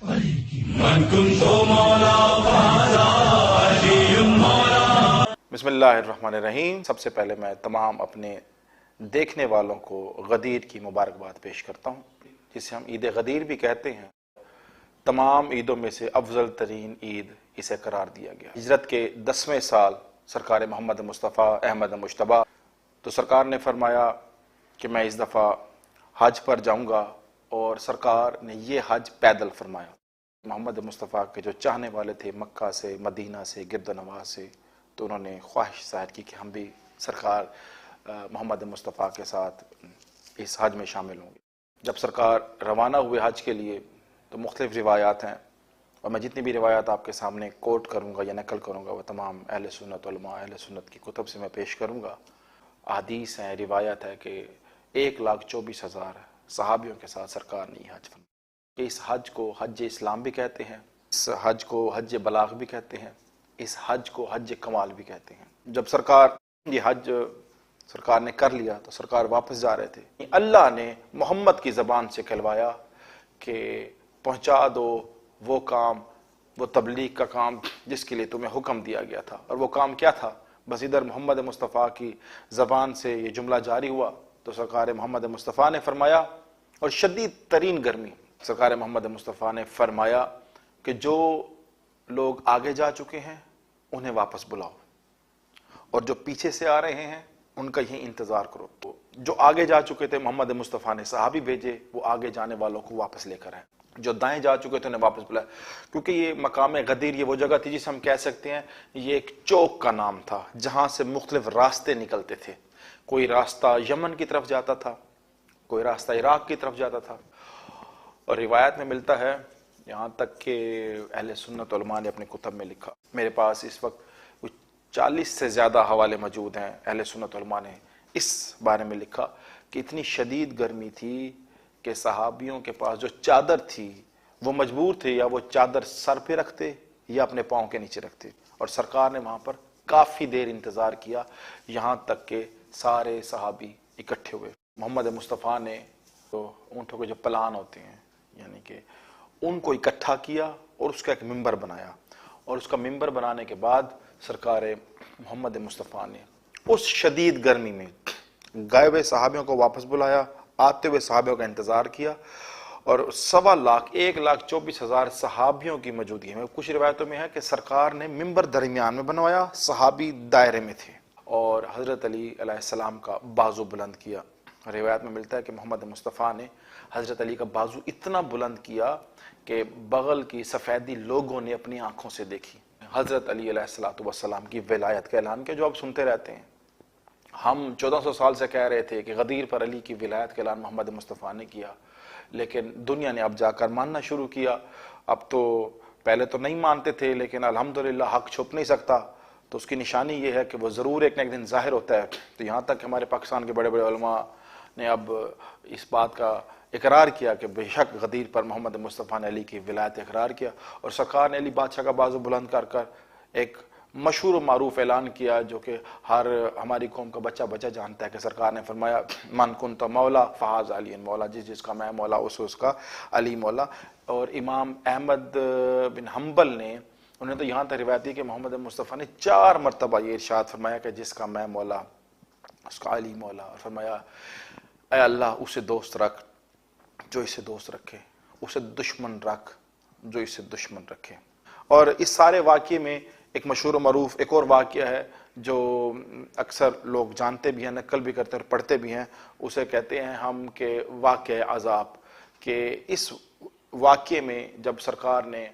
बिस्मिल्लाहिर्रहमानिर्रहीम। सबसे पहले मैं तमाम अपने देखने वालों को गदीर की मुबारकबाद पेश करता हूँ, जिसे हम ईद गदीर भी कहते हैं। तमाम ईदों में से अफजल तरीन ईद इसे करार दिया गया। हिजरत के 10वें साल सरकार मोहम्मद मुस्तफ़ा अहमद मुश्तबा, तो सरकार ने फरमाया कि मैं इस दफ़ा हज पर जाऊँगा, और सरकार ने ये हज पैदल फरमाया। मोहम्मद मुस्तफ़ा के जो चाहने वाले थे मक्का से, मदीना से, गिरदनवाज से, तो उन्होंने ख्वाहिश ज़ाहिर की कि हम भी सरकार मोहम्मद मुस्तफ़ा के साथ इस हज में शामिल होंगे। जब सरकार रवाना हुए हज के लिए, तो मुख्तलिफ़ रिवायात हैं, और मैं जितनी भी रिवायात आपके सामने कोट करूँगा या नकल करूँगा वो तमाम अहले सुन्नत उलमा, अहले सुन्नत की कुतुब से मैं पेश करूँगा। हदीस हैं, रिवायत है कि 1,24,000 सहाबियों के साथ सरकार ने हज फरमाया। कि इस हज को हज इस्लाम भी कहते हैं, इस हज को हज बलाग भी कहते हैं, इस हज को हज कमाल भी कहते हैं। जब सरकार ये हज सरकार ने कर लिया, तो सरकार वापस जा रहे थे। अल्लाह ने मोहम्मद की ज़बान से कहलवाया कि पहुँचा दो वो काम, वो तबलीग का काम जिसके लिए तुम्हें हुक्म दिया गया था। और वो काम क्या था? बस इधर मोहम्मद मुस्तफ़ा की ज़बान से ये जुमला जारी हुआ, तो सरकार मोहम्मद मुस्तफ़ा ने फरमाया, और शदीद तरीन गर्मी, सरकार मोहम्मद मुस्तफ़ा ने फरमाया कि जो लोग आगे जा चुके हैं उन्हें वापस बुलाओ, और जो पीछे से आ रहे हैं उनका यही इंतज़ार करो। तो जो आगे जा चुके थे मोहम्मद मुस्तफ़ा ने सहाबी भेजे, वो आगे जाने वालों को वापस लेकर आए। जो दाएं जा चुके थे उन्हें वापस बुलाया, क्योंकि ये मकाम गदीर, ये वो जगह थी जिसे हम कह सकते हैं ये एक चौक का नाम था, जहाँ से मुख्तलिफ रास्ते निकलते थे। कोई रास्ता यमन की तरफ जाता था, कोई रास्ता इराक की तरफ जाता था। और रिवायत में मिलता है, यहाँ तक कि अहले सुन्नत उलमा ने अपने कुतब में लिखा, मेरे पास इस वक्त कुछ 40 से ज़्यादा हवाले मौजूद हैं, अहले सुन्नत उलमा ने इस बारे में लिखा कि इतनी शदीद गर्मी थी कि सहाबियों के पास जो चादर थी वो मजबूर थे या वो चादर सर पे रखते या अपने पाँव के नीचे रखते। और सरकार ने वहाँ पर काफ़ी देर इंतज़ार किया, यहाँ तक कि सारे सहाबी इकट्ठे हुए। मोहम्मद मुस्तफ़ा ने तो ऊँटों के जो पलान होते हैं, यानी कि उनको इकट्ठा किया और उसका एक मिंबर बनाया, और उसका मिंबर बनाने के बाद सरकार मोहम्मद मुस्तफ़ा ने उस शदीद गर्मी में गए हुए सहाबियों को वापस बुलाया, आते हुए सहाबियों का इंतज़ार किया, और 1,24,000 सहाबियों की मौजूदगी में, कुछ रिवायतों में है कि सरकार ने मिंबर दरमियान में बनवाया, सहाबी दायरे में थे, और हज़रत अली अलैहिस्सलाम का बाजू बुलंद किया। रिवायत में मिलता है कि मोहम्मद मुस्तफ़ा ने हज़रत अली का बाजू इतना बुलंद किया कि बगल की सफ़ेदी लोगों ने अपनी आंखों से देखी। हज़रत अली अलैहिस्सलाम की विलायत का ऐलान किया, जो आप सुनते रहते हैं। हम 1400 साल से कह रहे थे कि गदीर पर अली की विलायत का ऐलान मोहम्मद मुस्तफ़ा ने किया, लेकिन दुनिया ने अब जाकर मानना शुरू किया। अब तो पहले तो नहीं मानते थे, लेकिन अल्हम्दुलिल्लाह हक़ छुप नहीं सकता, तो उसकी निशानी ये है कि वो ज़रूर एक न एक दिन ज़ाहिर होता है। तो यहाँ तक हमारे पाकिस्तान के बड़े बड़े उलमा ने अब इस बात का इकरार किया कि बेशक गदीर पर मोहम्मद मुस्तफ़ा ने अली की विलायत इकरार किया, और सरकार ने अली बादशाह का बाजू बुलंद कर कर एक मशहूर व मारूफ ऐलान किया, जो कि हर हमारी कौम का बच्चा बच्चा जानता है कि सरकार ने फरमाया, मन कुंत मौला फ़ाज़ अली मौला, जिसका मैं मौला उसका अली मौला। और इमाम अहमद बिन हम्बल ने, उन्हें तो यहाँ तक रिवायत दी कि मोहम्मद मुस्तफ़ा ने 4 मरतबा ये इरशाद फरमाया कि जिसका मैं मौला उसका अली मौला, और फरमाया ऐ अल्लाह उसे दोस्त रख जो इसे दोस्त रखे, उसे दुश्मन रख जो इसे दुश्मन रखे। और इस सारे वाक़ये में एक मशहूर मरूफ एक और वाक़या है जो अक्सर लोग जानते भी हैं, नकल भी करते हैं और पढ़ते भी हैं। उसे कहते हैं हम के वाक़या अज़ाब, के इस वाक़ये में जब सरकार ने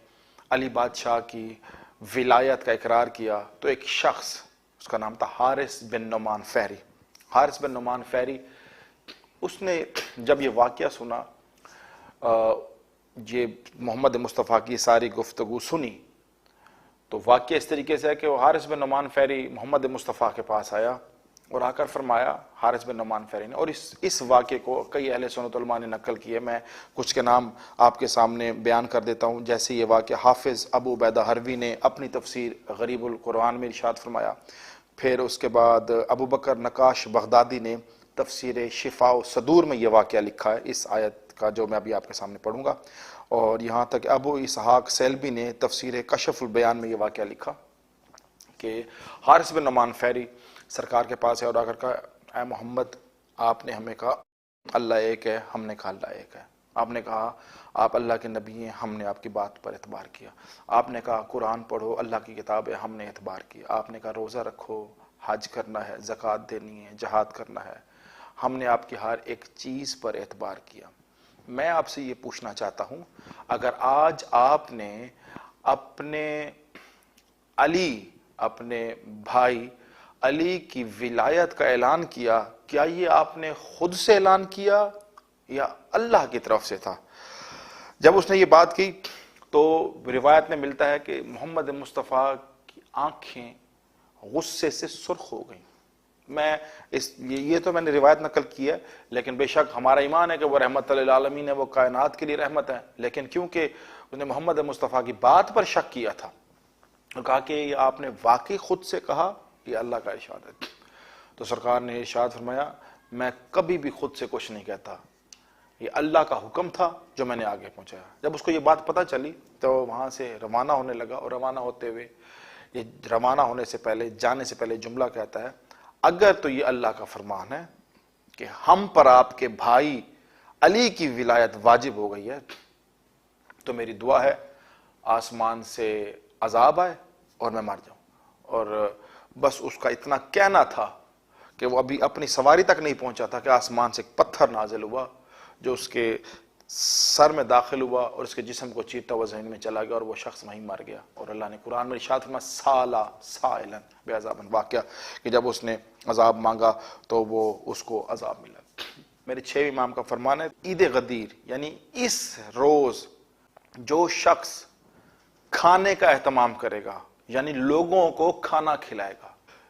अली बादशाह की विलायत का इकरार किया, तो एक शख्स, उसका नाम था हारिस बिन नुमान फ़हरी। हारिस बिन नुमान फ़हरी, उसने जब ये वाक़या सुना, ये मोहम्मद मुस्तफ़ा की सारी गुफ्तगू सुनी, तो वाक़या इस तरीके से है कि वो हारिस बिन नुमान फ़हरी मोहम्मद मुस्तफ़ा के पास आया और आकर फरमाया, हारिस बिन नुमान फ़हरी ने, और इस वाक़े को कई अहले सुन्नत उलमा ने नकल किए। मैं कुछ के नाम आपके सामने बयान कर देता हूँ। जैसे ये वाक़या हाफिज़ अबू उबैदा हरवी ने अपनी तफसीर गरीबुल कुरान में इरशाद फरमाया। फिर उसके बाद अबू बकर नकाश बगदादी ने तफसीर शिफा व सदूर में यह वाक़या लिखा है, इस आयत का जो मैं अभी आपके सामने पढ़ूंगा। اور یہاں تک ابو اسحاق سیلبی نے تفسیر کشف البیان میں یہ واقعہ لکھا کہ حارث بن نعمان فہری سرکار کے پاس ہے اور آ کر کہا اے محمد آپ نے ہمیں کہا اللہ ایک ہے، ہم نے کہا اللہ ایک ہے، آپ نے کہا آپ اللہ کے نبی ہیں، ہم نے آپ کی بات پر اعتبار کیا، آپ نے کہا قرآن پڑھو اللہ کی کتاب ہے، ہم نے اعتبار کیا، آپ نے کہا روزہ رکھو، حج کرنا ہے، زکوٰۃ دینی ہے، جہاد کرنا ہے، ہم نے آپ کی ہر ایک چیز پر اعتبار کیا۔ میں آپ سے یہ پوچھنا چاہتا ہوں اگر آج آپ نے اپنے علی، اپنے بھائی علی کی ولایت کا اعلان کیا، کیا یہ آپ نے خود سے اعلان کیا یا اللہ کی طرف سے تھا؟ جب اس نے یہ بات کی تو روایت میں ملتا ہے کہ محمد مصطفیٰ کی آنکھیں غصے سے سرخ ہو گئیں۔ یہ تو میں نے روایت نقل کی ہے، لیکن بے شک ہمارا ایمان ہے کہ وہ رحمت للعالمین ہے، وہ کائنات کے لیے رحمت ہے، لیکن کیونکہ اس نے محمد مصطفیٰ کی بات پر شک کیا تھا اور کہا کہ یہ آپ نے واقعی خود سے کہا، یہ اللہ کا ارشاد ہے، تو سرکار نے ارشاد فرمایا میں کبھی بھی خود سے کچھ نہیں کہتا، یہ اللہ کا حکم تھا جو میں نے آگے پہنچایا۔ جب اس کو یہ بات پتہ چلی تو وہاں سے روانہ ہونے لگا، اور روانہ ہوتے ہوئے یہ روانہ ہونے سے پہلے، جانے سے پہلے جملہ کہتا ہے اگر تو یہ اللہ کا فرمان ہے کہ ہم پر آپ کے بھائی علی کی ولایت واجب ہو گئی ہے تو میری دعا ہے آسمان سے عذاب آئے اور میں مر جاؤں۔ اور بس اس کا اتنا کہنا تھا کہ وہ ابھی اپنی سواری تک نہیں پہنچا تھا کہ آسمان سے ایک پتھر نازل ہوا جو اس کے سر میں داخل ہوا اور اس کے جسم کو چیرتا ہوا زمین میں چلا گیا اور وہ شخص وہیں مر گیا۔ اور اللہ نے قرآن میں ارشاد فرمایا سالا سائلن بے عذابن، واقعہ کہ جب اس نے عذاب مانگا تو وہ اس کو عذاب ملا۔ میرے 6 امام کا فرمان ہے عید غدیر یعنی اس روز جو شخص کھانے کا اہتمام کرے گا، یعنی لوگوں کو کھانا کھلائے گا،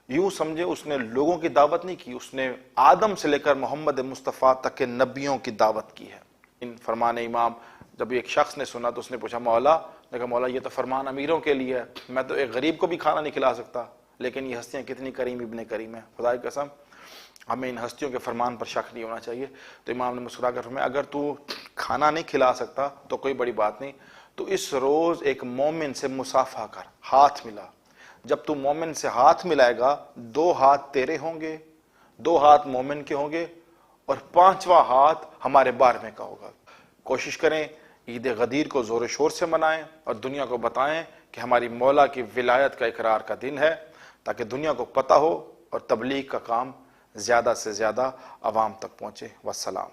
یوں سمجھے اس نے لوگوں کی دعوت نہیں کی، اس نے آدم سے لے کر محمد مصطفیٰ تک کے نبیوں کی دعوت کی ہے۔ ان فرمان امام جب ایک شخص نے سنا تو اس نے پوچھا مولا، نے کہا مولا یہ تو فرمان امیروں کے لیے ہے، میں تو ایک غریب کو بھی کھانا نہیں کھلا سکتا، لیکن یہ ہستیاں کتنی کریم ابن کریم ہیں، خدا کی قسم ہمیں ان ہستیوں کے فرمان پر شک نہیں ہونا چاہیے۔ تو امام نے مسکرا کر فرمایا اگر تو کھانا نہیں کھلا سکتا تو کوئی بڑی بات نہیں، تو اس روز ایک مومن سے مصافحہ کر، ہاتھ ملا، جب تو مومن سے ہاتھ ملائے گا 2 ہاتھ تیرے ہوں گے، 2 ہاتھ مومن کے ہوں گے اور 5واں ہاتھ ہمارے بارے میں کا ہوگا۔ کوشش کریں عید غدیر کو زور و شور سے منائیں اور دنیا کو بتائیں کہ ہماری مولا کی ولایت کا اقرار کا دن ہے، تاکہ دنیا کو پتہ ہو اور تبلیغ کا کام زیادہ سے زیادہ عوام تک پہنچے۔ والسلام۔